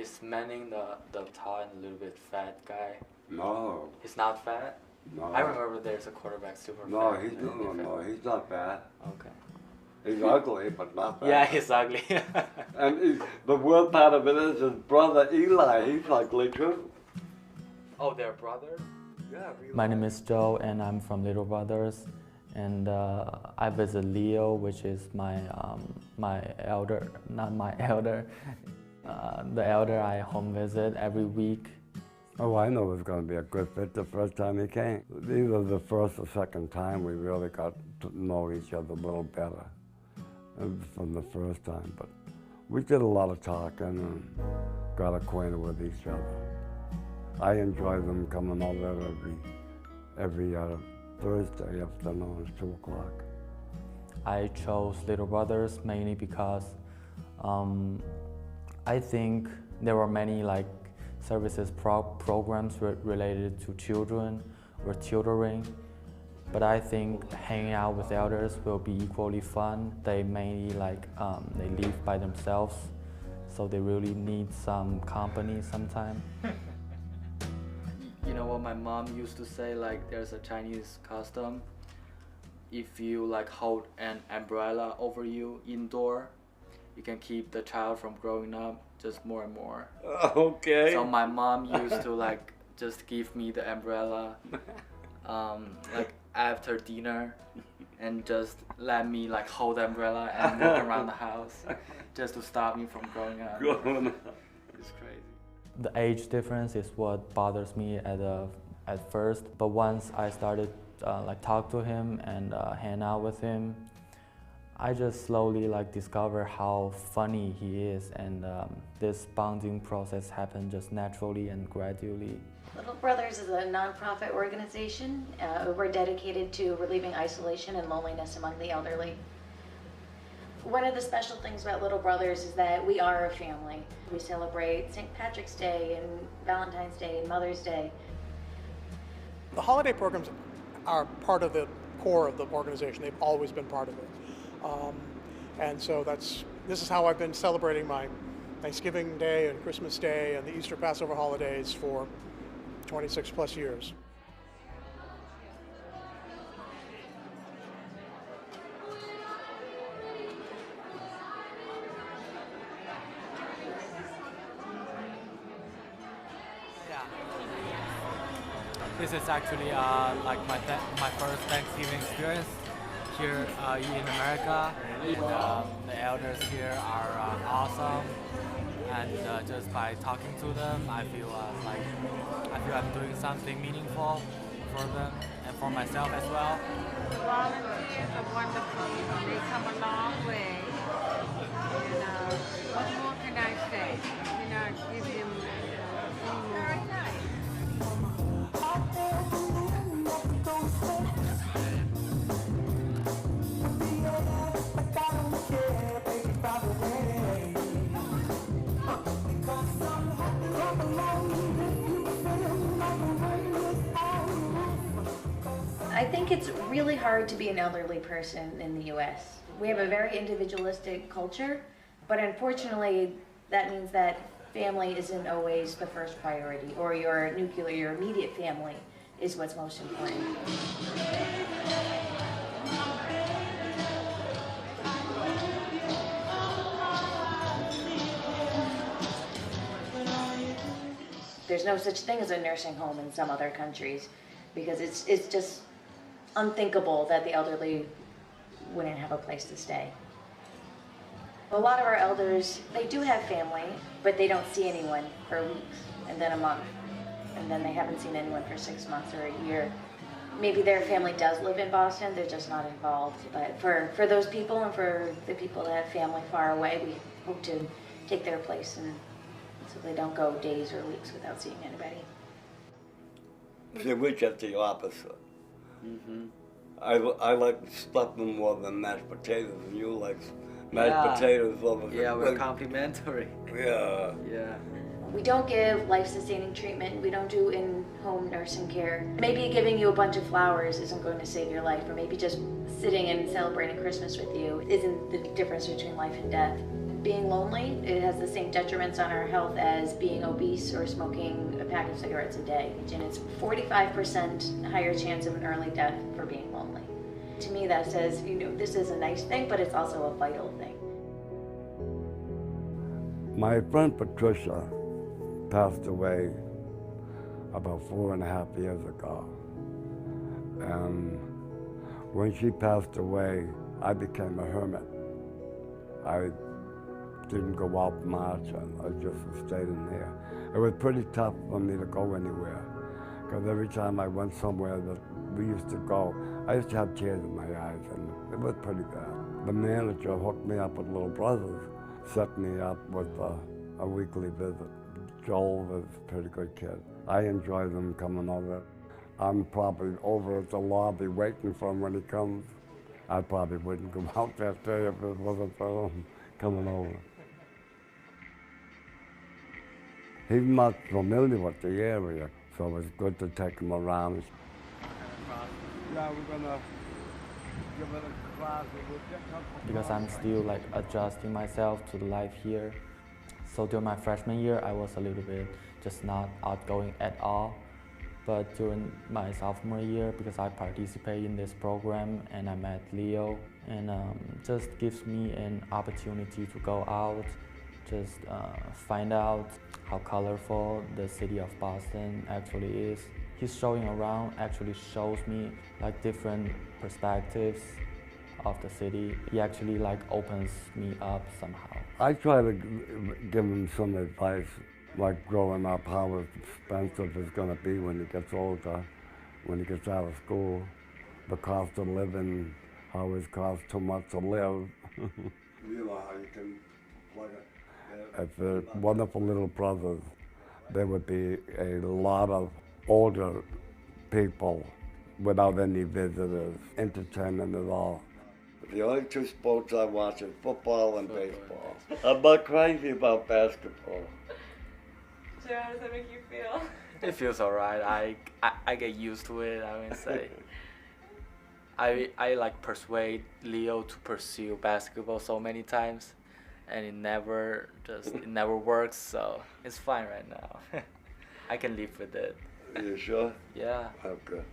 Is Manning the tall and a little bit fat guy? No, He's not fat? no. I remember there's a quarterback super No, fat. he's not bad. Okay. He's ugly, but not bad. Yeah, he's ugly. And the worst part of it is his brother Eli, he's ugly too. Oh, they're brothers? Yeah, My name is Joe, and I'm from Little Brothers, and I visit Leo, which is my elder, not my elder, the elder I home visit every week. Oh, I know it was going to be a good fit the first time he came. Either the first or second time we really got to know each other a little better from the first time. But we did a lot of talking and got acquainted with each other. I enjoy them coming over every Thursday afternoon at 2 o'clock. I chose Little Brothers mainly because I think there were many like services programs related to children or tutoring, but I think hanging out with elders will be equally fun. They mainly they live by themselves, so they really need some company sometime. You know what my mom used to say, like there's a Chinese custom. If you like hold an umbrella over you indoor, you can keep the child from growing up just more and more. Okay. So my mom used to like just give me the umbrella like after dinner and just let me like hold the umbrella and walk around the house just to stop me from growing up. It's crazy. The age difference is what bothers me at first, but once I started talk to him and hang out with him, I just slowly discover how funny he is, and this bonding process happened just naturally and gradually. Little Brothers is a nonprofit organization. We're dedicated to relieving isolation and loneliness among the elderly. One of the special things about Little Brothers is that we are a family. We celebrate St. Patrick's Day and Valentine's Day and Mother's Day. The holiday programs are part of the core of the organization. They've always been part of it. And so this is how I've been celebrating my Thanksgiving Day and Christmas Day and the Easter Passover holidays for 26 plus years. This is actually my first Thanksgiving experience here in America. And, the elders here are awesome, and just by talking to them, I feel I'm doing something meaningful for them and for myself as well. Volunteers are wonderful. They come a long way. And what more can I say? Give them very nice. I think it's really hard to be an elderly person in the US. We have a very individualistic culture, but unfortunately that means that family isn't always the first priority, or your immediate family is what's most important. There's no such thing as a nursing home in some other countries, because it's just unthinkable that the elderly wouldn't have a place to stay. A lot of our elders, they do have family, but they don't see anyone for weeks, and then a month, and then they haven't seen anyone for 6 months or a year. Maybe their family does live in Boston, they're just not involved. But for those people and for the people that have family far away, we hope to take their place, and so they don't go days or weeks without seeing anybody. See, we're just the opposite. Mm-hmm. I like stuffing more than mashed potatoes, and you like mashed potatoes over. Yeah, we're complimentary. Yeah. Yeah. We don't give life-sustaining treatment. We don't do in-home nursing care. Maybe giving you a bunch of flowers isn't going to save your life, or maybe just sitting and celebrating Christmas with you isn't the difference between life and death. Being lonely, it has the same detriments on our health as being obese or smoking a pack of cigarettes a day. And it's 45% higher chance of an early death for being lonely. To me, that says, this is a nice thing, but it's also a vital thing. My friend Patricia passed away about 4.5 years ago. And when she passed away, I became a hermit. I didn't go out much, and I just stayed in there. It was pretty tough for me to go anywhere, because every time I went somewhere that we used to go, I used to have tears in my eyes, and it was pretty bad. The manager hooked me up with Little Brothers, set me up with a weekly visit. Joel was a pretty good kid. I enjoy them coming over. I'm probably over at the lobby waiting for him when he comes. I probably wouldn't go out that day if it wasn't for him coming over. He's not familiar with the area, so it's good to take him around. Yeah, we're gonna give it a class. Because I'm still like adjusting myself to the life here. So during my freshman year, I was a little bit just not outgoing at all. But during my sophomore year, because I participated in this program and I met Leo, and just gives me an opportunity to go out, just find out how colorful the city of Boston actually is. His showing around actually shows me like different perspectives of the city. He actually like opens me up somehow. I try to give him some advice, like growing up, how expensive it's going to be when he gets older, when he gets out of school, the cost of living, how it costs too much to live. You know how you can plug it. If they're wonderful Little Brothers, there would be a lot of older people without any visitors, entertainment at all. The only two sports I watch are football and baseball. I'm not crazy about basketball. So how does that make you feel? It feels alright. I get used to it, I would say. I like persuade Leo to pursue basketball so many times, and it never works, so it's fine right now. I can live with it. Are you sure? Yeah. Oh, good.